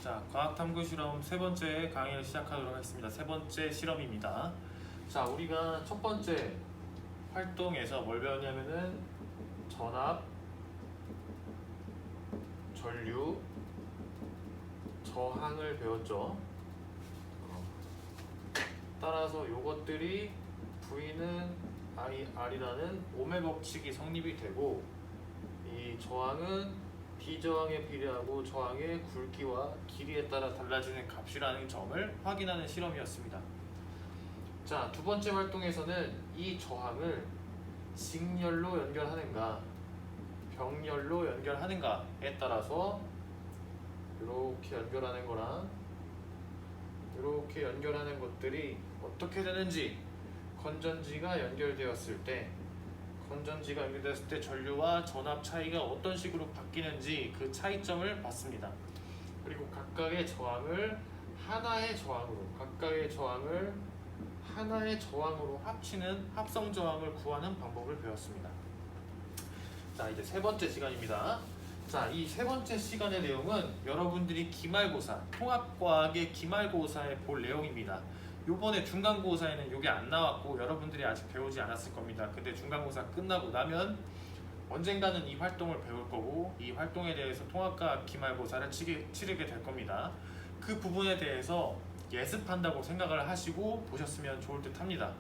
자, 과학탐구 실험 세 번째 강의를 시작하도록 하겠습니다. 세 번째 실험입니다. 자, 우리가 첫 번째 활동에서 뭘 배웠냐면은 전압, 전류, 저항을 배웠죠. 따라서 요것들이 V는 R이라는 오메 법칙이 성립이 되고, 이 저항은 비저항에 비례하고 저항의 굵기와 길이에 따라 달라지는 값이라는 점을 확인하는 실험이었습니다. 자, 두 번째 활동에서는 이 저항을 직렬로 연결하는가 병렬로 연결하는가에 따라서 이렇게 연결하는 거랑 이렇게 연결하는 것들이 어떻게 되는지, 건전지가 연결되었을 때 전류와 전압 차이가 어떤 식으로 바뀌는지 그 차이점을 봤습니다. 그리고 각각의 저항을 하나의 저항으로 합치는 합성 저항을 구하는 방법을 배웠습니다. 자, 이제 세 번째 시간입니다. 자, 이 세 번째 시간의 내용은 여러분들이 기말고사, 통합과학의 기말고사에 볼 내용입니다. 요번에 중간고사에는 이게 안 나왔고 여러분들이 아직 배우지 않았을 겁니다. 근데 중간고사 끝나고 나면 언젠가는 이 활동을 배울 거고, 이 활동에 대해서 통합과학 기말고사를 치르게 될 겁니다. 그 부분에 대해서 예습한다고 생각을 하시고 보셨으면 좋을 듯 합니다.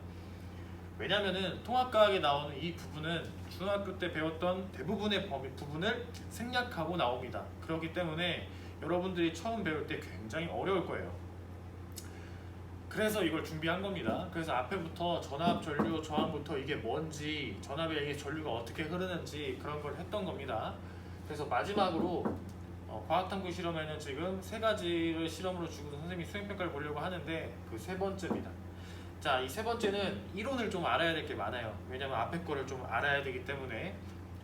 왜냐면은 통합과학에 나오는 이 부분은 중학교 때 배웠던 대부분의 부분을 생략하고 나옵니다. 그렇기 때문에 여러분들이 처음 배울 때 굉장히 어려울 거예요. 그래서 이걸 준비한 겁니다. 그래서 앞에부터 전압, 전류, 저항부터 이게 뭔지, 전압에 이게 전류가 어떻게 흐르는지 그런 걸 했던 겁니다. 그래서 마지막으로 과학탐구 실험에는 지금 세 가지를 실험으로 주고 선생님이 수행평가를 보려고 하는데, 그 세 번째입니다. 자, 이 세 번째는 이론을 좀 알아야 될 게 많아요. 왜냐면 앞에 거를 좀 알아야 되기 때문에.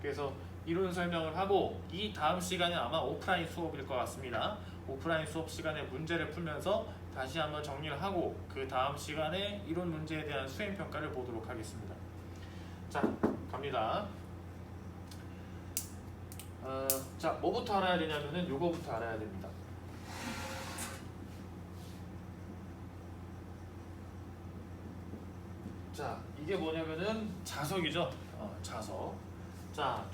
그래서 이론 설명을 하고, 이 다음 시간은 아마 오프라인 수업일 것 같습니다. 오프라인 수업 시간에 문제를 풀면서 다시 한번 정리를 하고, 그 다음 시간에 이론 문제에 대한 수행평가를 보도록 하겠습니다. 자, 갑니다. 자, 뭐부터 알아야 되냐면은 요거부터 알아야 됩니다. 자, 이게 뭐냐면은 자석이죠. 자석. 자,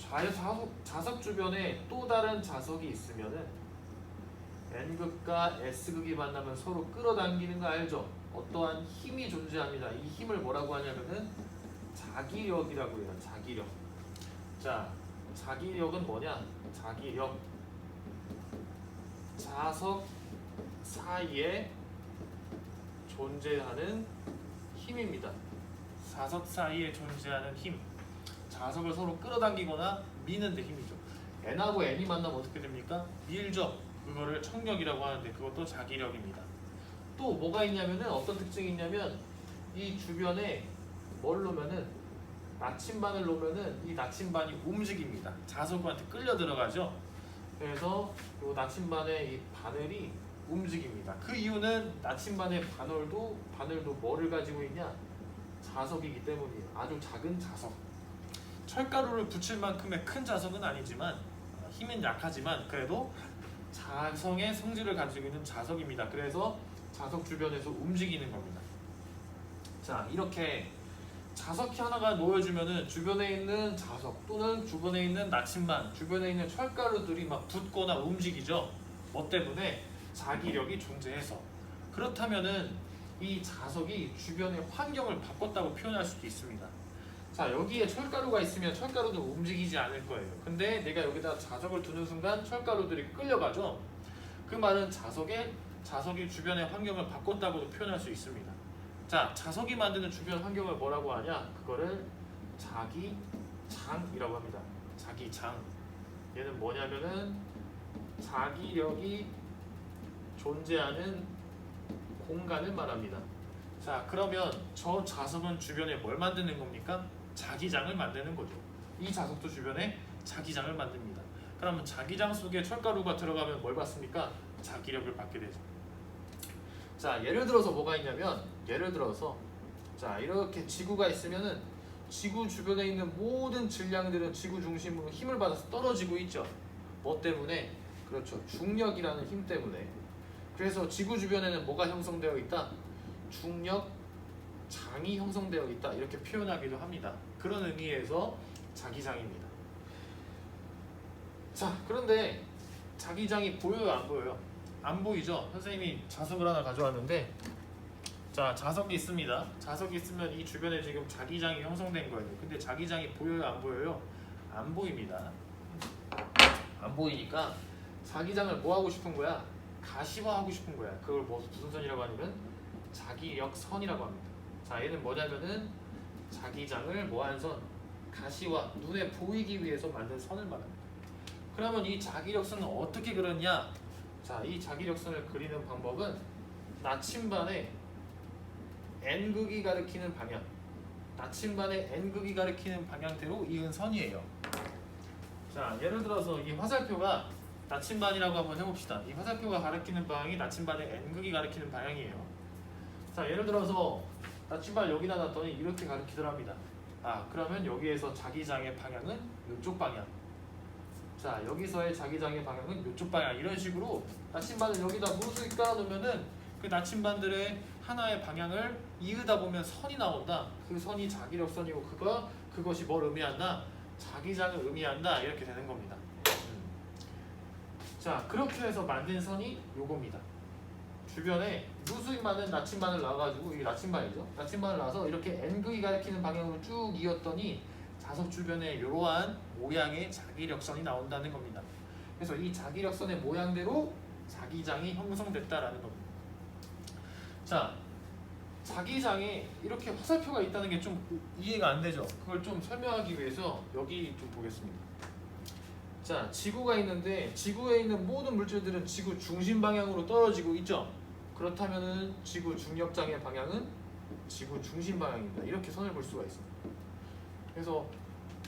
자석 주변에 또 다른 자석이 있으면은 N극과 S극이 만나면 서로 끌어당기는 거 알죠? 어떠한 힘이 존재합니다. 이 힘을 뭐라고 하냐면은 자기력이라고 해요. 자기력. 자, 자기력은 뭐냐? 자기력. 자석 사이에 존재하는 힘입니다. 자석 사이에 존재하는 힘. 자석을 서로 끌어당기거나 미는 데 힘이죠. N하고 N이 만나면 어떻게 됩니까? 밀죠. 그거를 청력이라고 하는데 그것도 자기력입니다. 또 뭐가 있냐면은, 어떤 특징이 있냐면, 이 주변에 뭘 놓으면은, 나침반을 놓으면은 이 나침반이 움직입니다. 자석한테 끌려 들어가죠. 그래서 이 나침반의 이 바늘이 움직입니다. 그 이유는 나침반의 바늘도 뭐를 가지고 있냐? 자석이기 때문이에요. 아주 작은 자석. 철가루를 붙일 만큼의 큰 자석은 아니지만, 힘은 약하지만 그래도 자성의 성질을 가지고 있는 자석입니다. 그래서 자석 주변에서 움직이는 겁니다. 자, 이렇게 자석이 하나가 놓여주면은 주변에 있는 자석 또는 주변에 있는 나침반, 주변에 있는 철가루들이 막 붙거나 움직이죠. 뭐 때문에? 자기력이 존재해서. 그렇다면은 이 자석이 주변의 환경을 바꿨다고 표현할 수도 있습니다. 자, 여기에 철가루가 있으면 철가루도 움직이지 않을 거예요. 근데 내가 여기다 자석을 두는 순간 철가루들이 끌려가죠. 그 말은 자석이 주변의 환경을 바꿨다고도 표현할 수 있습니다. 자, 자석이 만드는 주변 환경을 뭐라고 하냐? 그거를 자기장이라고 합니다. 자기장. 얘는 뭐냐면은 자기력이 존재하는 공간을 말합니다. 자, 그러면 저 자석은 주변에 뭘 만드는 겁니까? 자기장을 만드는 거죠. 이 자석도 주변에 자기장을 만듭니다. 그러면 자기장 속에 철가루가 들어가면 뭘 받습니까? 자기력을 받게 되죠. 자, 예를 들어서 뭐가 있냐면, 자, 이렇게 지구가 있으면은 지구 주변에 있는 모든 질량들은 지구 중심으로 힘을 받아서 떨어지고 있죠. 뭐 때문에? 그렇죠. 중력이라는 힘 때문에. 그래서 지구 주변에는 뭐가 형성되어 있다? 중력장이 형성되어 있다. 이렇게 표현하기도 합니다. 그런 의미에서 자기장입니다. 자, 그런데 자기장이 보여요, 안 보여요? 안 보이죠? 선생님이 자석을 하나 가져왔는데, 자, 자석이 있습니다. 자석이 있으면 이 주변에 지금 자기장이 형성된 거예요. 근데 자기장이 보여요, 안 보여요? 안 보입니다. 안 보이니까 자기장을 뭐 하고 싶은 거야? 가시화하고 싶은 거야. 그걸 무슨 선이라고 하냐면 자기력선이라고 합니다. 자, 얘는 뭐냐면은 자기장을 뭐한 선? 가시화, 눈에 보이기 위해서 만든 선을 말합니다. 그러면 이 자기력선은 어떻게 그렸냐? 자, 이 자기력선을 그리는 방법은 나침반의 N극이 가리키는 방향, 나침반의 N극이 가리키는 방향대로 이은 선이에요. 자, 예를 들어서 이 화살표가 나침반이라고 한번 해봅시다. 이 화살표가 가리키는 방향이 나침반의 N극이 가리키는 방향이에요. 자, 예를 들어서 나침반 여기다 놨더니 이렇게 가리키더랍니다. 아, 그러면 여기에서 자기장의 방향은 이쪽 방향. 자, 여기서의 자기장의 방향은 이쪽 방향. 이런 식으로 나침반을 여기다 무수히 깔아놓으면은 그 나침반들의 하나의 방향을 이으다 보면 선이 나온다. 그 선이 자기력선이고 그것이 뭘 의미한다? 자기장을 의미한다. 이렇게 되는 겁니다. 자, 그렇게 해서 만든 선이 요겁니다. 주변에 무수히 많은 나침반을 놔가지고, 이게 나침반이죠. 나침반을 놔서 이렇게 N극이 가리키는 방향으로 쭉 이었더니 자석 주변에 이러한 모양의 자기력선이 나온다는 겁니다. 그래서 이 자기력선의 모양대로 자기장이 형성됐다라는 겁니다. 자, 자기장에 이렇게 화살표가 있다는 게 좀 이해가 안 되죠. 그걸 좀 설명하기 위해서 여기 좀 보겠습니다. 자, 지구가 있는데 지구에 있는 모든 물질들은 지구 중심 방향으로 떨어지고 있죠. 그렇다면은 지구 중력장의 방향은 지구 중심 방향입니다. 이렇게 선을 볼 수가 있습니다. 그래서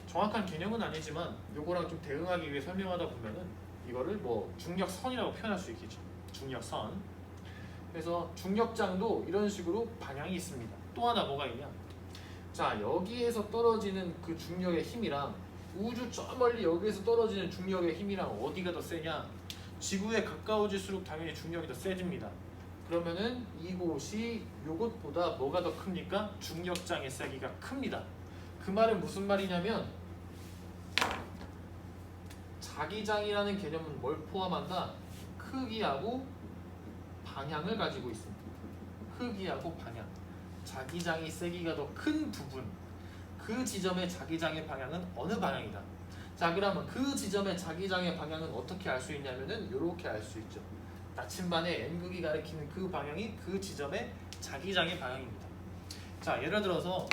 정확한 개념은 아니지만 요거랑 좀 대응하기 위해 설명하다 보면은 이거를 뭐 중력선이라고 표현할 수 있겠죠. 중력선. 그래서 중력장도 이런 식으로 방향이 있습니다. 또 하나 뭐가 있냐? 자, 여기에서 떨어지는 그 중력의 힘이랑 우주 저 멀리 여기에서 떨어지는 중력의 힘이랑 어디가 더 세냐? 지구에 가까워질수록 당연히 중력이 더 세집니다. 그러면은 이곳이 요것보다 뭐가 더 큽니까? 중력장의 세기가 큽니다. 그 말은 무슨 말이냐면 자기장이라는 개념은 뭘 포함한다? 크기하고 방향을 가지고 있습니다. 크기하고 방향. 자기장이 세기가 더 큰 부분, 그 지점의 자기장의 방향은 어느 방향이다. 자, 그러면 그 지점의 자기장의 방향은 어떻게 알 수 있냐면은 이렇게 알 수 있죠. 나침반의 N극이 가리키는 그 방향이 그 지점의 자기장의 방향입니다. 자, 예를 들어서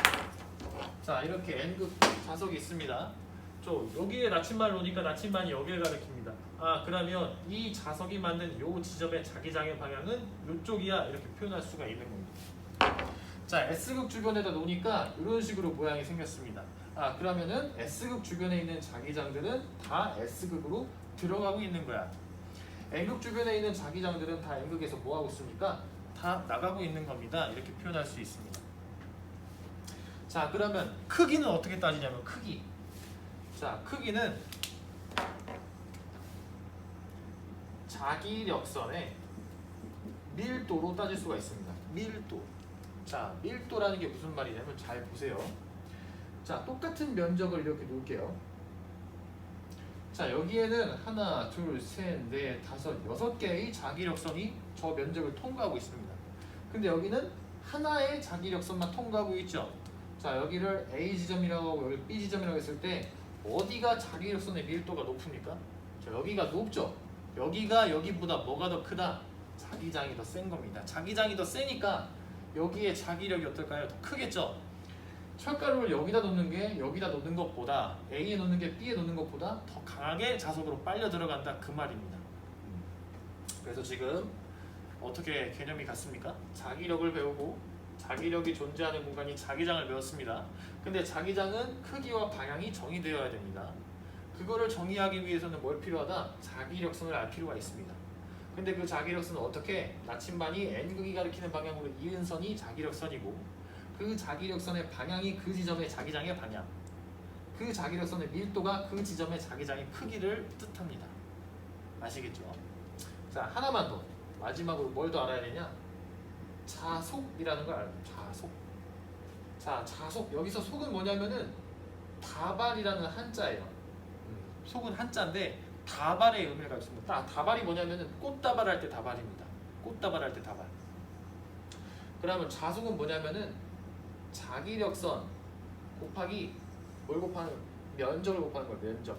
자, 이렇게 N극 자석이 있습니다. 여기에 나침반을 놓으니까 나침반이 여기를 가리킵니다. 아, 그러면 이 자석이 만든 요 지점의 자기장의 방향은 이쪽이야. 이렇게 표현할 수가 있는 겁니다. 자, S극 주변에다 놓으니까 이런 식으로 모양이 생겼습니다. 아, 그러면은 S극 주변에 있는 자기장들은 다 S극으로 들어가고 있는 거야. N극 주변에 있는 자기장들은 다 N극에서 뭐 하고 있습니까? 다 나가고 있는 겁니다. 이렇게 표현할 수 있습니다. 자, 그러면 크기는 어떻게 따지냐면 크기. 자, 크기는 자기력선의 밀도로 따질 수가 있습니다. 밀도. 자, 밀도라는 게 무슨 말이냐면 잘 보세요. 자, 똑같은 면적을 이렇게 놓을게요. 자, 여기에는 하나, 둘, 셋, 넷, 다섯, 6개의 자기력선이 저 면적을 통과하고 있습니다. 근데 여기는 하나의 자기력선만 통과하고 있죠. 자, 여기를 A 지점이라고 하고 여기 B 지점이라고 했을 때 어디가 자기력선의 밀도가 높습니까? 자, 여기가 높죠. 여기가 여기보다 뭐가 더 크다? 자기장이 더 센 겁니다. 자기장이 더 세니까 여기에 자기력이 어떨까요? 더 크겠죠. 철가루를 여기다 놓는 게 여기다 놓는 것보다 A에 놓는 게 B에 놓는 것보다 더 강하게 자석으로 빨려 들어간다 그 말입니다. 그래서 지금 어떻게 개념이 같습니까? 자기력을 배우고 자기력이 존재하는 공간이 자기장을 배웠습니다. 근데 자기장은 크기와 방향이 정의되어야 됩니다. 그거를 정의하기 위해서는 뭘 필요하다? 자기력선을 알 필요가 있습니다. 근데 그 자기력선은 어떻게? 나침반이 N극이 가리키는 방향으로 이은 선이 자기력선이고 그 자기력선의 방향이 그 지점의 자기장의 방향, 그 자기력선의 밀도가 그 지점의 자기장의 크기를 뜻합니다. 아시겠죠? 자, 하나만 더. 마지막으로 뭘 더 알아야 되냐? 자속이라는 걸 알아야 돼. 자속. 자, 자속. 여기서 속은 뭐냐면은 다발이라는 한자예요. 속은 한자인데 다발의 의미를 가지고 있습니다. 다발이 뭐냐면은 꽃다발 할 때 다발입니다. 꽃다발 할 때 다발. 그러면 자속은 뭐냐면은 자기력선 곱하기 뭘 곱하는 면적을 곱하는 거예요. 면적.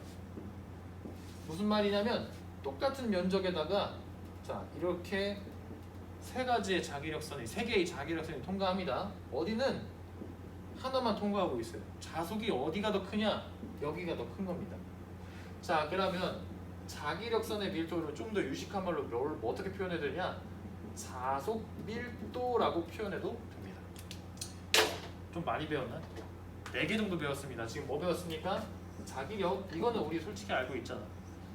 무슨 말이냐면 똑같은 면적에다가 자 이렇게 세 가지의 자기력선이 세 개의 자기력선이 통과합니다. 어디는 하나만 통과하고 있어요. 자속이 어디가 더 크냐? 여기가 더 큰 겁니다. 자 그러면 자기력선의 밀도를 좀 더 유식한 말로 뭐 어떻게 표현해야 되냐? 자속 밀도라고 표현해도 됩니다. 좀 많이 배웠나? 4개 정도 배웠습니다. 지금 뭐 배웠습니까? 자기력, 이거는 우리 솔직히 알고 있잖아.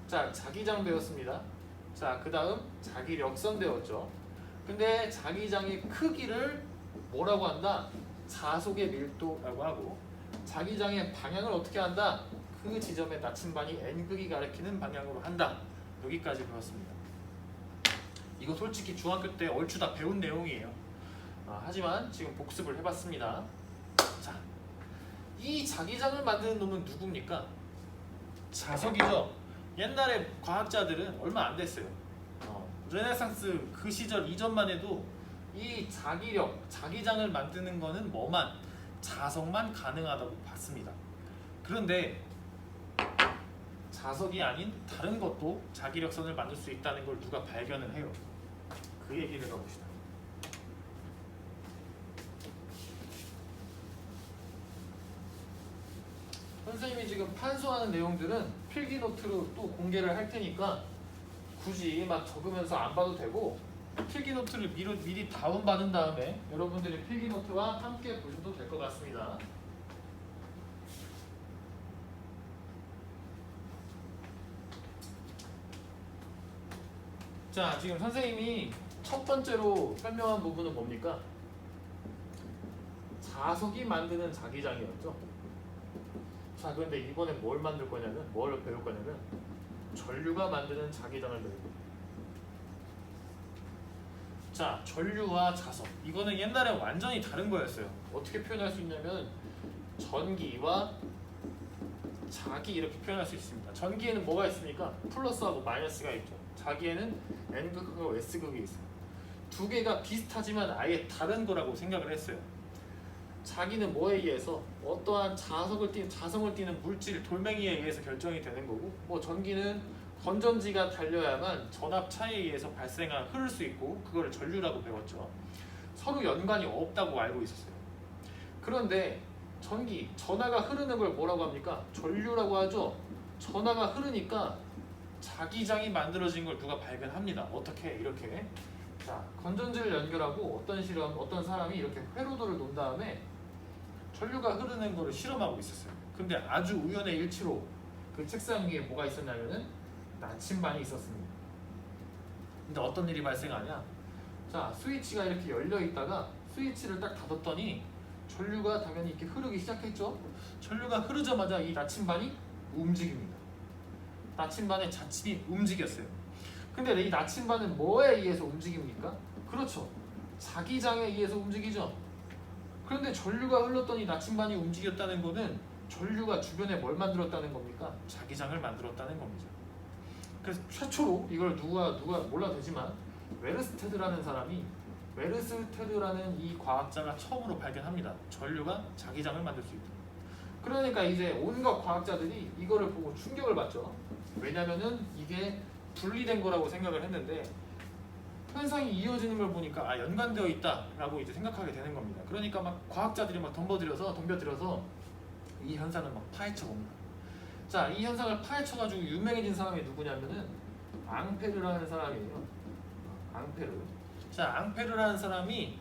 자, 자기장 배웠습니다. 자, 그 다음 자기력선 배웠죠. 근데 자기장의 크기를 뭐라고 한다? 자속의 밀도라고 하고 자기장의 방향을 어떻게 한다? 그 지점의 나침반이 n극이 가리키는 방향으로 한다. 여기까지 배웠습니다. 이거 솔직히 중학교 때 얼추 다 배운 내용이에요. 하지만 지금 복습을 해봤습니다. 자, 이 자기장을 만드는 놈은 누굽니까? 자석이죠. 옛날에 과학자들은 얼마 안 됐어요. 르네상스 그 시절 이전만 해도 이 자기력, 자기장을 만드는 거는 뭐만? 자석만 가능하다고 봤습니다. 그런데 자석이 아닌 다른 것도 자기력선을 만들 수 있다는 걸 누가 발견을 해요. 그 얘기를 해봅시다. 선생님이 지금 판소하는 내용들은 필기노트로 또 공개를 할 테니까 굳이 막 적으면서 안 봐도 되고 필기노트를 미리 다운받은 다음에 여러분들이 필기노트와 함께 보셔도 될 것 같습니다. 자, 지금 선생님이 첫 번째로 설명한 부분은 뭡니까? 자석이 만드는 자기장이었죠. 자, 그런데 이번엔 뭘 만들 거냐면, 뭘 배울 거냐면 전류가 만드는 자기장을 배울 거예요. 자, 전류와 자석. 이거는 옛날에 완전히 다른 거였어요. 어떻게 표현할 수 있냐면 전기와 자기 이렇게 표현할 수 있습니다. 전기에는 뭐가 있습니까? 플러스하고 마이너스가 있죠. 자기에는 N극하고 S극이 있어요. 두 개가 비슷하지만 아예 다른 거라고 생각을 했어요. 자기는 뭐에 의해서 어떠한 자성을 띠는 물질 돌멩이에 의해서 결정이 되는 거고, 뭐 전기는 건전지가 달려야만 전압차에 의해서 흐를 수 있고 그거를 전류라고 배웠죠. 서로 연관이 없다고 알고 있었어요. 그런데 전하가 흐르는 걸 뭐라고 합니까? 전류라고 하죠. 전하가 흐르니까 자기장이 만들어진 걸 누가 발견합니다. 어떻게? 이렇게. 자, 건전지를 연결하고 어떤 사람이 이렇게 회로도를 놓은 다음에 전류가 흐르는 거를 실험하고 있었어요. 근데 아주 우연의 일치로 그 책상 위에 뭐가 있었냐면은 나침반이 있었습니다. 근데 어떤 일이 발생하냐? 자, 스위치가 이렇게 열려 있다가 스위치를 딱 닫았더니 전류가 당연히 이렇게 흐르기 시작했죠. 전류가 흐르자마자 이 나침반이 움직입니다. 나침반의 자침이 움직였어요. 근데 이 나침반은 뭐에 의해서 움직입니까? 그렇죠. 자기장에 의해서 움직이죠. 그런데 전류가 흘렀더니 나침반이 움직였다는 거는 전류가 주변에 뭘 만들었다는 겁니까? 자기장을 만들었다는 겁니다. 그래서 최초로 이걸 누가 몰라도 되지만 웨르스테드라는 이 과학자가 처음으로 발견합니다. 전류가 자기장을 만들 수 있다. 그러니까 이제 온갖 과학자들이 이거를 보고 충격을 받죠. 왜냐면은 이게 분리된 거라고 생각을 했는데 현상이 이어지는 걸 보니까 연관되어 있다라고 이제 생각하게 되는 겁니다. 그러니까 막 과학자들이 막 덤벼들어서 이 현상을 막 파헤쳐 봅니다. 자, 이 현상을 파헤쳐가지고 유명해진 사람이 누구냐면은 앙페르라는 사람이에요. 앙페르. 자, 앙페르라는 사람이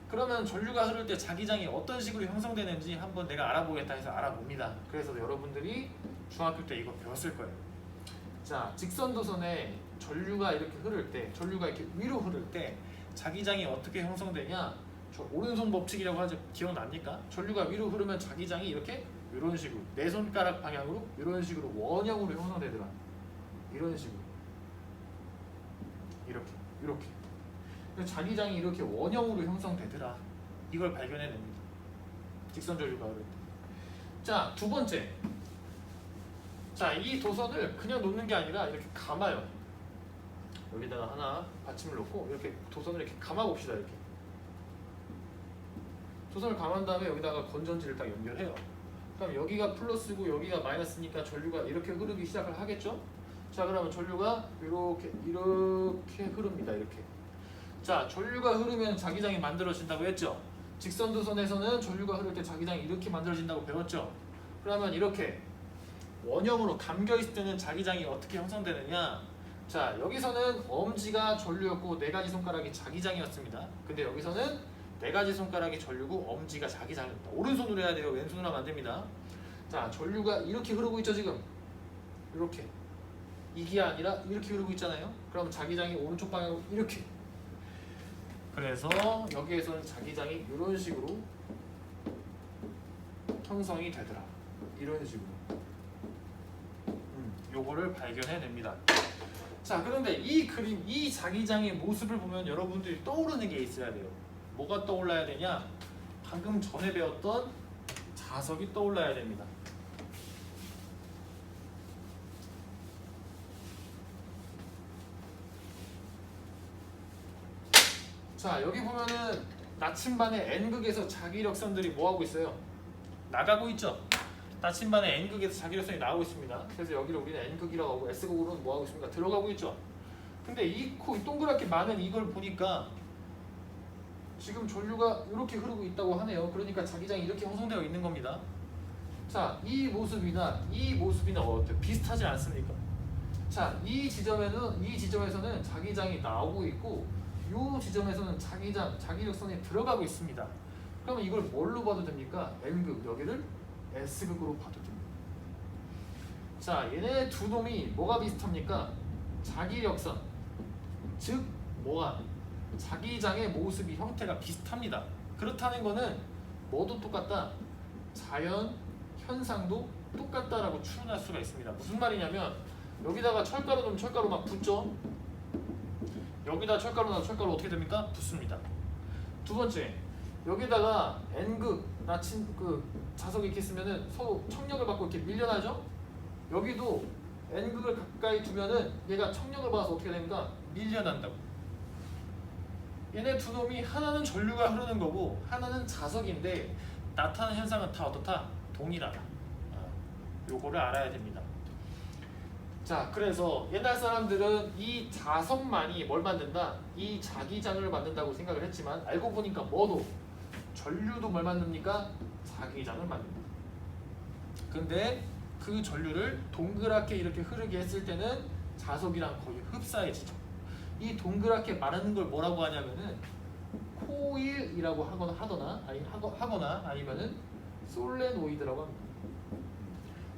그러면 전류가 흐를 때 자기장이 어떤 식으로 형성되는지 한번 내가 알아보겠다 해서 알아봅니다. 그래서 여러분들이 중학교 때 이거 배웠을 거예요. 자, 직선도선에 전류가 이렇게 흐를 때, 전류가 이렇게 위로 흐를 때 자기장이 어떻게 형성되냐? 저 오른손 법칙이라고 하죠. 기억납니까? 전류가 위로 흐르면 자기장이 이렇게 이런 식으로 내 손가락 방향으로 이런 식으로 원형으로 형성되더라. 이런 식으로 이렇게 자기장이 이렇게 원형으로 형성되더라. 이걸 발견해냅니다. 직선 전류가 흐를 때. 자, 두 번째. 자, 이 도선을 그냥 놓는 게 아니라 이렇게 감아요. 여기다가 하나 받침을 놓고 이렇게 도선을 이렇게 감아 봅시다. 이렇게 도선을 감은 다음에 여기다가 건전지를 딱 연결해요. 그럼 여기가 플러스고 여기가 마이너스니까 전류가 이렇게 흐르기 시작을 하겠죠? 자, 그러면 전류가 이렇게 흐릅니다. 이렇게. 자, 전류가 흐르면 자기장이 만들어진다고 했죠? 직선 도선에서는 전류가 흐를 때 자기장이 이렇게 만들어진다고 배웠죠? 그러면 이렇게 원형으로 감겨 있을 때는 자기장이 어떻게 형성되느냐? 자, 여기서는 엄지가 전류였고 네 가지 손가락이 자기장이었습니다. 근데 여기서는 네 가지 손가락이 전류고 엄지가 자기장입니다. 오른손으로 해야 돼요. 왼손으로 하면 안 됩니다. 자, 전류가 이렇게 흐르고 있죠, 지금. 이렇게. 이게 아니라 이렇게 흐르고 있잖아요. 그럼 자기장이 오른쪽 방향으로 이렇게. 그래서 여기에서는 자기장이 이런 식으로 형성이 되더라. 이런 식으로. 요거를 발견해냅니다. 자, 그런데 이 그림, 이 자기장의 모습을 보면 여러분들이 떠오르는 게 있어야 돼요. 뭐가 떠올라야 되냐? 방금 전에 배웠던 자석이 떠올라야 됩니다. 자, 여기 보면은 나침반의 N극에서 자기력선들이 뭐하고 있어요? 나가고 있죠? 나침반의 N극에서 자기력선이 나오고 있습니다. 그래서 여기를 우리는 N극이라고 하고 S극으로는 뭐하고 있습니까? 들어가고 있죠? 근데 이 동그랗게 많은 이걸 보니까 지금 전류가 이렇게 흐르고 있다고 하네요. 그러니까 자기장이 이렇게 형성되어 있는 겁니다. 자, 이 모습이나 어때? 비슷하지 않습니까? 자, 이 지점에서는 자기장이 나오고 있고 이 지점에서는 자기력선이 들어가고 있습니다. 그러면 이걸 뭘로 봐도 됩니까? N극, 여기를 S극으로 봐도 됩니다. 자, 얘네 두 놈이 뭐가 비슷합니까? 자기력선, 즉 뭐가? 자기장의 모습이 형태가 비슷합니다. 그렇다는 거는 뭐도 똑같다? 자연 현상도 똑같다라고 추론할 수가 있습니다. 무슨 말이냐면 여기다가 철가루 넣으면 철가루 막 붙죠? 여기다 철가루 넣으면 철가루 어떻게 됩니까? 붙습니다. 두 번째, 여기다가 N극, 자석이 이렇게 있으면은 서로 청력을 받고 이렇게 밀려나죠? 여기도 N극을 가까이 두면은 얘가 청력을 받아서 어떻게 됩니까? 밀려난다고. 얘네 두 놈이 하나는 전류가 흐르는 거고 하나는 자석인데 나타나는 현상은 다 어떻다? 동일하다. 요거를 알아야 됩니다. 자, 그래서 옛날 사람들은 이 자석만이 뭘 만든다? 이 자기장을 만든다고 생각을 했지만 알고 보니까 뭐도? 전류도 뭘 만듭니까? 자기장을 만듭니다. 근데 그 전류를 동그랗게 이렇게 흐르게 했을 때는 자석이랑 거의 흡사해지죠. 이 동그랗게 마르는 걸 뭐라고 하냐면은 코일이라고 하거나 아니면은 솔레노이드라고 합니다.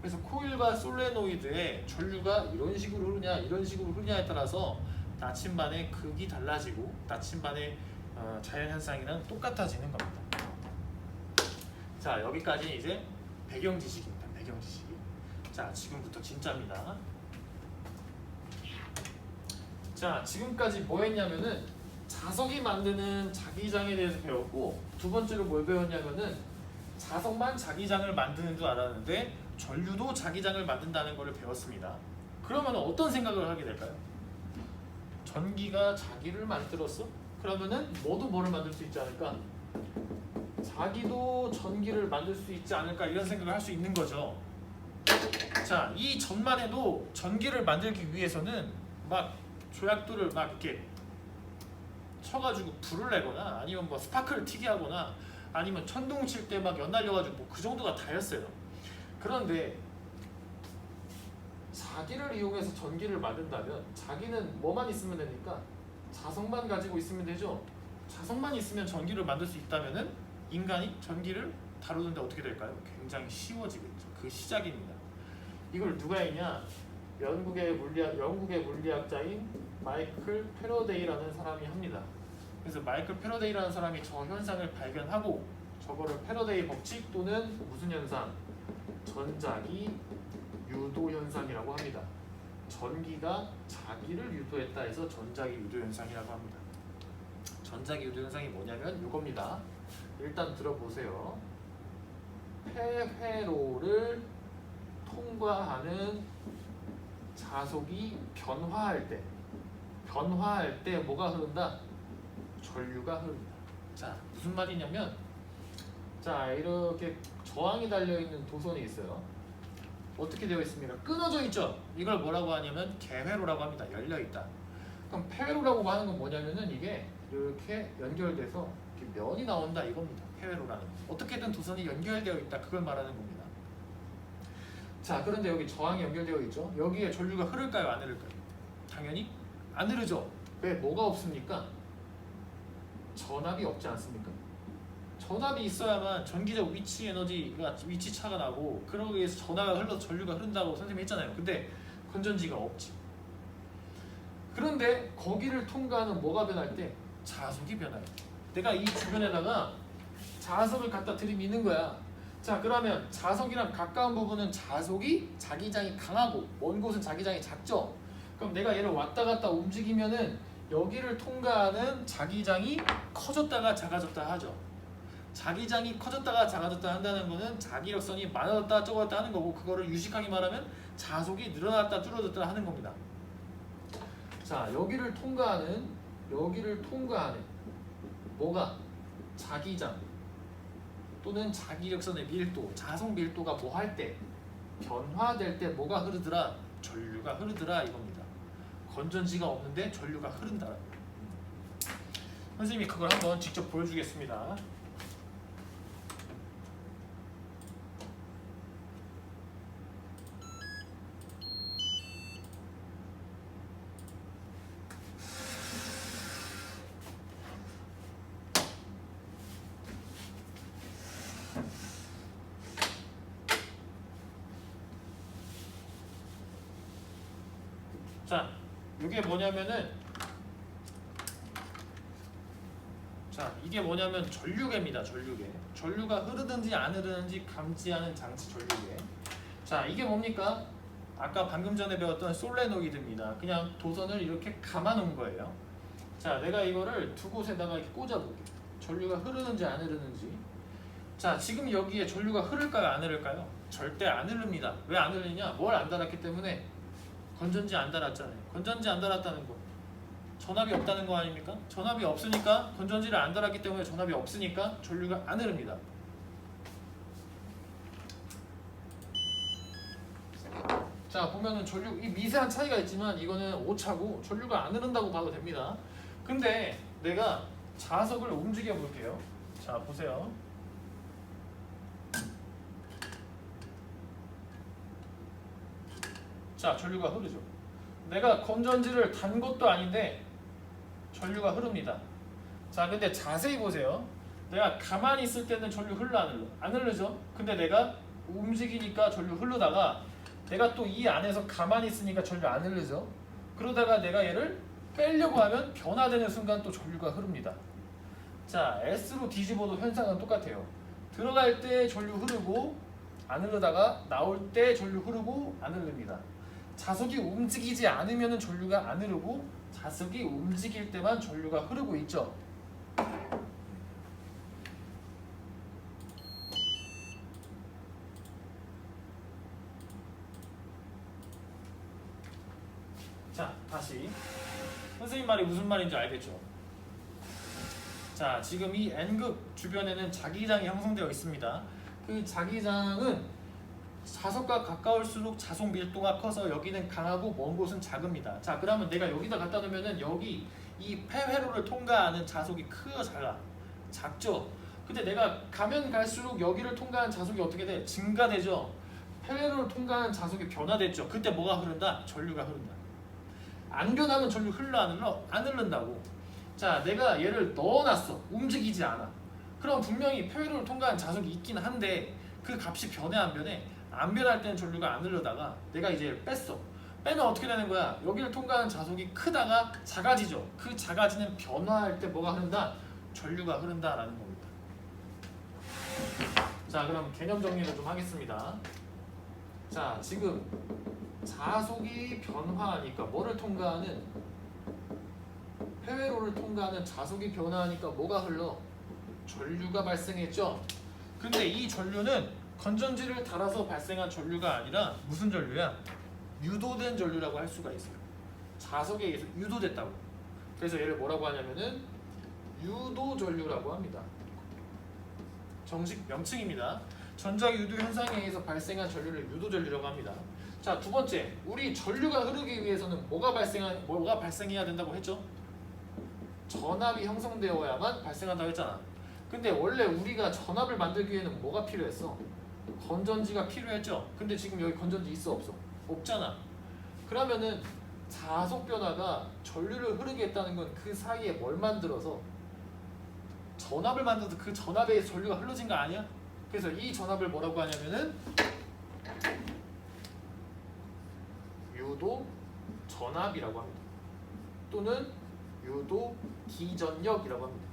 그래서 코일과 솔레노이드의 전류가 이런 식으로 흐르냐 이런 식으로 흐르냐에 따라서 나침반의 극이 달라지고 나침반의 자연현상이랑 똑같아지는 겁니다. 자, 여기까지 이제 배경 지식입니다. 배경 지식. 자, 지금부터 진짜입니다. 자, 지금까지 뭐 했냐면은 자석이 만드는 자기장에 대해서 배웠고 두 번째로 뭘 배웠냐면은 자석만 자기장을 만드는 줄 알았는데 전류도 자기장을 만든다는 것을 배웠습니다. 그러면 어떤 생각을 하게 될까요? 전기가 자기를 만들었어? 그러면은 뭐도 뭐를 만들 수 있지 않을까? 자기도 전기를 만들 수 있지 않을까 이런 생각을 할 수 있는 거죠. 자, 이 전만 해도 전기를 만들기 위해서는 막 조약돌을 막 이렇게 쳐가지고 불을 내거나 아니면 뭐 스파크를 튀게 하거나 아니면 천둥 칠 때 막 연날려가지고 뭐 그 정도가 다였어요. 그런데 자기를 이용해서 전기를 만든다면 자기는 뭐만 있으면 됩니까? 자석만 가지고 있으면 되죠. 자석만 있으면 전기를 만들 수 있다면은 인간이 전기를 다루는데 어떻게 될까요? 굉장히 쉬워지겠죠. 그 시작입니다. 이걸 누가 했냐? 영국의 물리학자인 마이클 패러데이라는 사람이 합니다. 그래서 마이클 패러데이라는 사람이 저 현상을 발견하고 저거를 패러데이 법칙 또는 무슨 현상? 전자기 유도 현상이라고 합니다. 전기가 자기를 유도했다 해서 전자기 유도 현상이라고 합니다. 전자기울도 현상이 뭐냐면 이겁니다. 일단 들어보세요. 폐회로를 통과하는 자속이 변화할 때 뭐가 흐른다? 전류가 흐른다. 자, 무슨 말이냐면, 자, 이렇게 저항이 달려있는 도선이 있어요. 어떻게 되어 있습니까? 끊어져 있죠? 이걸 뭐라고 하냐면 개회로라고 합니다. 열려있다. 그럼 폐회로라고 하는 건 뭐냐면은 이게 이렇게 연결돼서 이렇게 면이 나온다 이겁니다. 폐회로라는 건. 어떻게든 도선이 연결되어 있다. 그걸 말하는 겁니다. 자, 그런데 여기 저항이 연결되어 있죠? 여기에 전류가 흐를까요? 안 흐를까요? 당연히 안 흐르죠. 왜? 뭐가 없습니까? 전압이 없지 않습니까? 전압이 있어야만 전기적 위치 에너지가 위치 차가 나고 그러기 위해서 전압가 흘러서 전류가 흐른다고 선생님이 했잖아요. 근데 건전지가 없지. 그런데 거기를 통과하는 뭐가 변할 때? 자속이 변해요. 내가 이 주변에다가 자석을 갖다 들이미는 거야. 자, 그러면 자석이랑 가까운 부분은 자속이 자기장이 강하고 먼 곳은 자기장이 작죠. 그럼 내가 얘를 왔다 갔다 움직이면은 여기를 통과하는 자기장이 커졌다가 작아졌다 하죠. 자기장이 커졌다가 작아졌다 한다는 거는 자기력선이 많아졌다 적어졌다 하는 거고, 그거를 유식하게 말하면 자속이 늘어났다 줄어들었다 하는 겁니다. 자, 여기를 통과하는 뭐가? 자기장 또는 자기력선의 밀도, 자속 밀도가 뭐 할 때? 변화될 때 뭐가 흐르더라? 전류가 흐르더라 이겁니다. 건전지가 없는데 전류가 흐른다. 선생님이 그걸 한번 직접 보여주겠습니다. 자, 이게 뭐냐면은, 자, 이게 뭐냐면 전류계입니다. 전류계. 전류가 흐르든지 안 흐르는지 감지하는 장치 전류계. 자, 이게 뭡니까? 아까 방금 전에 배웠던 솔레노이드입니다. 그냥 도선을 이렇게 감아 놓은 거예요. 자, 내가 이거를 두 곳에다가 이렇게 꽂아 볼게. 전류가 흐르는지 안 흐르는지. 자, 지금 여기에 전류가 흐를까요? 안 흐를까요? 절대 안 흐릅니다. 왜 안 흐르냐? 뭘 안 달았기 때문에. 건전지 안 달았잖아요. 건전지 안 달았다는 거, 전압이 없다는 거 아닙니까? 전압이 없으니까, 건전지를 안 달았기 때문에 전압이 없으니까 전류가 안 흐릅니다. 자, 보면은 전류, 이 미세한 차이가 있지만 이거는 오차고 전류가 안 흐른다고 봐도 됩니다. 근데 내가 자석을 움직여 볼게요. 자, 보세요. 자, 전류가 흐르죠. 내가 건전지를 단 것도 아닌데 전류가 흐릅니다. 자, 근데 자세히 보세요. 내가 가만히 있을 때는 전류 흘러 안 흘러? 안 흐르죠? 근데 내가 움직이니까 전류 흐르다가 내가 또 이 안에서 가만히 있으니까 전류 안 흐르죠? 그러다가 내가 얘를 빼려고 하면 변화되는 순간 또 전류가 흐릅니다. 자, S로 뒤집어도 현상은 똑같아요. 들어갈 때 전류 흐르고 안 흐르다가 나올 때 전류 흐르고 안 흐릅니다. 자석이 움직이지 않으면 전류가 안 흐르고, 자석이 움직일 때만 전류가 흐르고 있죠. 자, 다시 선생님 말이 무슨 말인지 알겠죠? 자, 지금 이 N극 주변에는 자기장이 형성되어 있습니다. 그 자기장은 자석과 가까울수록 자속 밀도가 커서 여기는 강하고 먼 곳은 작습니다. 자, 그러면 내가 여기다 갖다 놓으면은 여기 이 폐회로를 통과하는 자속이 크요, 작아? 작죠? 근데 내가 가면 갈수록 여기를 통과하는 자속이 어떻게 돼? 증가되죠? 폐회로를 통과하는 자속이 변화됐죠? 그때 뭐가 흐른다? 전류가 흐른다. 안 변하면 전류 흘러 안 흘러? 안 흐른다고. 자, 내가 얘를 넣어놨어. 움직이지 않아. 그럼 분명히 폐회로를 통과하는 자석이 있긴 한데 그 값이 변해 안 변해? 안 변할 때는 전류가 안 흐르다가 내가 이제 뺐어. 빼면 어떻게 되는 거야? 여기를 통과하는 자석이 크다가 작아지죠. 그 작아지는 변화할 때 뭐가 흐른다? 전류가 흐른다라는 겁니다. 자, 그럼 개념 정리를 좀 하겠습니다. 자, 지금 자속이 변화하니까 뭐를 통과하는? 해외로를 통과하는 자속이 변화하니까 뭐가 흘러? 전류가 발생했죠. 근데 이 전류는 건전지를 달아서 발생한 전류가 아니라 무슨 전류야? 유도된 전류라고 할 수가 있어요. 자석에 의해서 유도됐다고. 그래서 얘를 뭐라고 하냐면은 유도 전류라고 합니다. 정식 명칭입니다. 전자 유도 현상에 의해서 발생한 전류를 유도 전류라고 합니다. 자, 두 번째, 우리 전류가 흐르기 위해서는 뭐가 발생해야 된다고 했죠? 전압이 형성되어야만 발생한다고 했잖아. 근데 원래 우리가 전압을 만들기 위해는 뭐가 필요했어? 건전지가 필요했죠. 근데 지금 여기 건전지 있어 없어? 없잖아. 그러면은 자속 변화가 전류를 흐르게 했다는 건 그 사이에 뭘 만들어서 전압을 만들어서 그 전압에 의해서 전류가 흘러진 거 아니야? 그래서 이 전압을 뭐라고 하냐면은 유도 전압이라고 합니다. 또는 유도 기전력이라고 합니다.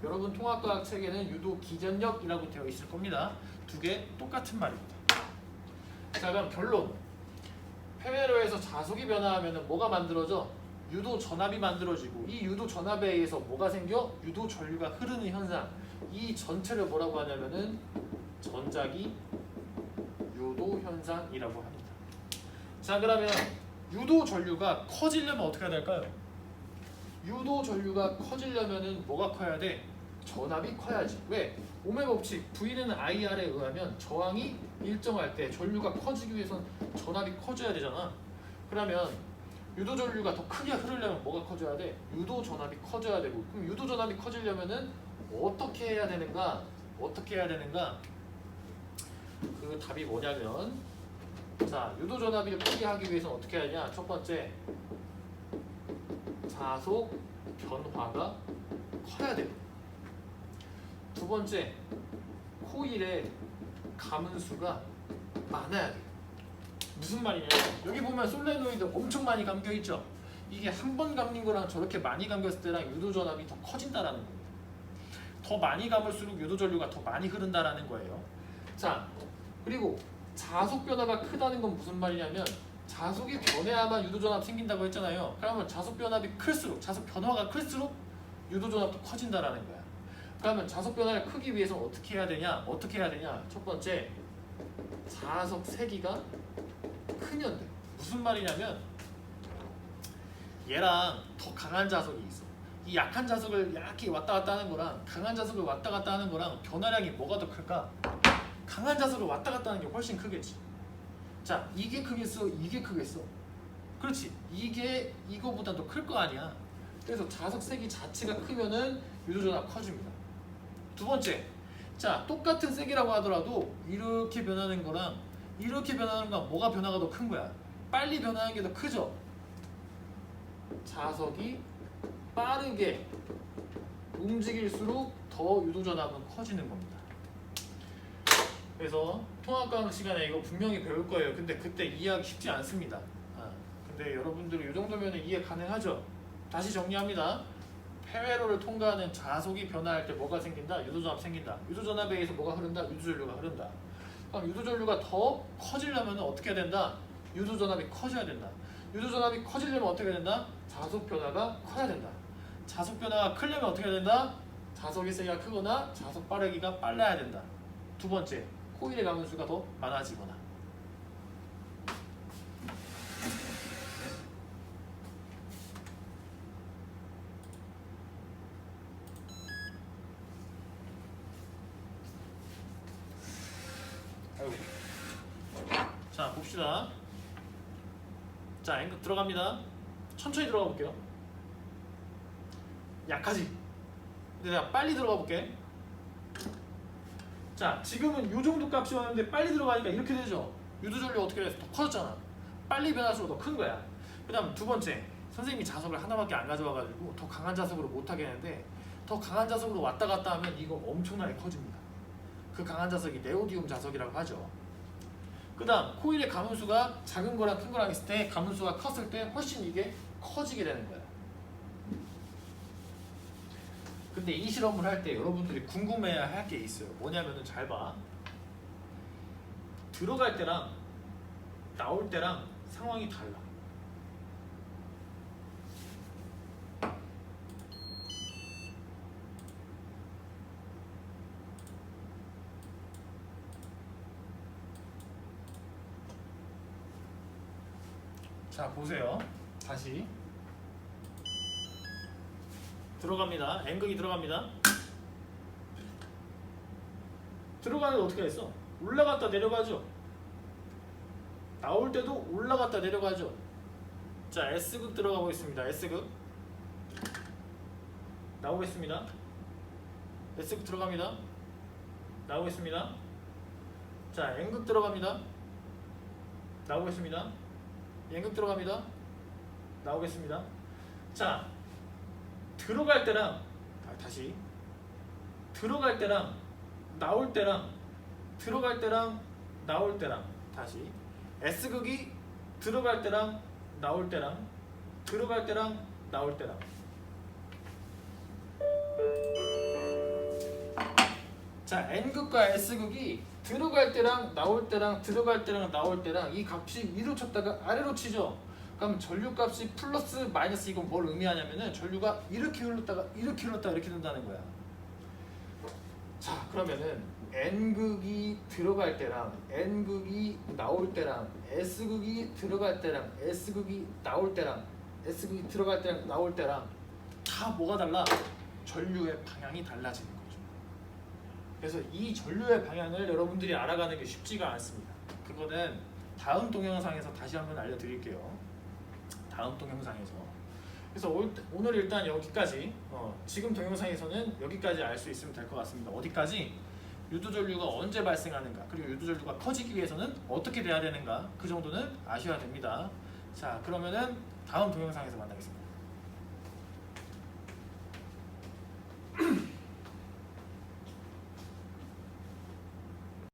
여러분 통합과학 책에는 유도 기전력이라고 되어 있을 겁니다. 두 개 똑같은 말입니다. 자, 그럼 결론. 해외로에서 자속이 변화하면 뭐가 만들어져? 유도 전압이 만들어지고 이 유도 전압에 의해서 뭐가 생겨? 유도 전류가 흐르는 현상. 이 전체를 뭐라고 하냐면은 전자기 유도 현상이라고 합니다. 자, 그러면 유도 전류가 커지려면 어떻게 해야 될까요? 유도 전류가 커지려면은 뭐가 커야 돼? 전압이 커야지. 왜? 오메 법칙 V는 IR에 의하면 저항이 일정할 때 전류가 커지기 위해선 전압이 커져야 되잖아. 그러면 유도 전류가 더 크게 흐르려면 뭐가 커져야 돼? 유도 전압이 커져야 되고. 그럼 유도 전압이 커지려면은 어떻게 해야 되는가? 어떻게 해야 되는가? 그 답이 뭐냐면, 자, 유도 전압을 크게 하기 위해서는 어떻게 해야 되냐? 첫 번째, 자속 변화가 커야 됩니다. 두 번째, 코일의 가문수가 많아야 돼요. 무슨 말이냐면 여기 보면 솔레노이드 엄청 많이 감겨 있죠. 이게 한 번 감긴 거랑 저렇게 많이 감겼을 때랑 유도 전압이 더 커진다라는 겁니다. 더 많이 감을수록 유도 전류가 더 많이 흐른다라는 거예요. 자, 그리고 자속 변화가 크다는 건 무슨 말이냐면 자속이 변해야만 유도 전압 생긴다고 했잖아요. 그러면 자속 변압이 클수록, 자속 변화가 클수록 유도 전압도 커진다라는 거야. 그러면 자속 변화를 크기 위해서 어떻게 해야 되냐? 어떻게 해야 되냐? 첫 번째, 자속 세기가 크면 돼. 무슨 말이냐면 얘랑 더 강한 자석이 있어. 이 약한 자석을 약게 왔다 갔다 하는 거랑 강한 자석을 왔다 갔다 하는 거랑 변화량이 뭐가 더 클까? 강한 자석을 왔다 갔다 하는 게 훨씬 크겠지. 자, 이게 크겠어? 이게 크겠어? 그렇지. 이게 이거보다 더 클 거 아니야. 그래서 자석 세기 자체가 크면은 유도전압 커집니다. 두 번째, 자, 똑같은 세기라고 하더라도 이렇게 변하는 거랑 이렇게 변하는 거랑 뭐가 변화가 더 큰 거야? 빨리 변하는 게 더 크죠? 자석이 빠르게 움직일수록 더 유도전압은 커지는 겁니다. 그래서 통합과학 시간에 이거 분명히 배울 거예요. 근데 그때 이해하기 쉽지 않습니다. 근데 여러분들이 이 정도면 이해 가능하죠? 다시 정리합니다. 해외로를 통과하는 자속이 변화할 때 뭐가 생긴다? 유도전압 생긴다. 유도전압에 의해서 뭐가 흐른다? 유도전류가 흐른다. 그럼 유도전류가 더 커지려면 어떻게 해야 된다? 유도전압이 커져야 된다. 유도전압이 커지려면 어떻게 해야 된다? 자속 변화가 커야 된다. 자속 변화가 크려면 어떻게 해야 된다? 자석의 세기가 크거나 자속 빠르기가 빨라야 된다. 두 번째, 코일의 가문수가 더 많아지거나. 자, 봅시다. 자, 앵글 들어갑니다. 천천히 들어가 볼게요. 약하지? 근데 내가 빨리 들어가 볼게. 자, 지금은 이 정도 값이 왔는데 빨리 들어가니까 이렇게 되죠. 유도전류 어떻게 돼서 더 커졌잖아. 빨리 변할수록 더 큰 거야. 그 다음 두 번째, 선생님이 자석을 하나밖에 안 가져와가지고 더 강한 자석으로 못 하겠는데 더 강한 자석으로 왔다 갔다 하면 이거 엄청나게 커집니다. 그 강한 자석이 네오디움 자석이라고 하죠. 그 다음 코일의 가문수가 작은 거랑 큰 거랑 있을 때 가문수가 컸을 때 훨씬 이게 커지게 되는 거야. 근데 이 실험을 할 때 여러분들이 궁금해야 할 게 있어요. 뭐냐면은 잘 봐. 들어갈 때랑 나올 때랑 상황이 달라. 자 보세요. 다시 들어갑니다. N극이 들어갑니다. 들어가는데 어떻게 했어? 올라갔다 내려가죠. 나올 때도 올라갔다 내려가죠. 자 S극 들어가고 있습니다. S극 나오겠습니다. S극 들어갑니다. 나오겠습니다. 자 N극 들어갑니다. 나오겠습니다. N극 들어갑니다. 나오겠습니다. 자 들어갈 때랑 다시 들어갈 때랑 나올 때랑 들어갈 때랑 나올 때랑 다시 S극이 들어갈 때랑 나올 때랑 들어갈 때랑 나올 때랑 자 N극과 S극이 들어갈 때랑 나올 때랑 들어갈 때랑 나올 때랑 이 값이 위로 쳤다가 아래로 치죠. 그럼 전류값이 플러스 마이너스 이건 뭘 의미하냐면은 전류가 이렇게 흘렀다가 이렇게 흘렀다가 이렇게 된다는 거야. 자 그러면은 N극이 들어갈 때랑 N극이 나올 때랑 S극이 들어갈 때랑 S극이 나올 때랑 S극이 들어갈 때랑 나올 때랑 다 뭐가 달라? 전류의 방향이 달라지는 거죠. 그래서 이 전류의 방향을 여러분들이 알아가는 게 쉽지가 않습니다. 그거는 다음 동영상에서 다시 한번 알려드릴게요. 다음 동영상에서. 그래서 오늘 일단 여기까지 지금 동영상에서는 여기까지 알 수 있으면 될 것 같습니다. 어디까지? 유도전류가 언제 발생하는가 그리고 유도전류가 커지기 위해서는 어떻게 돼야 되는가 그 정도는 아셔야 됩니다. 자 그러면은 다음 동영상에서 만나겠습니다.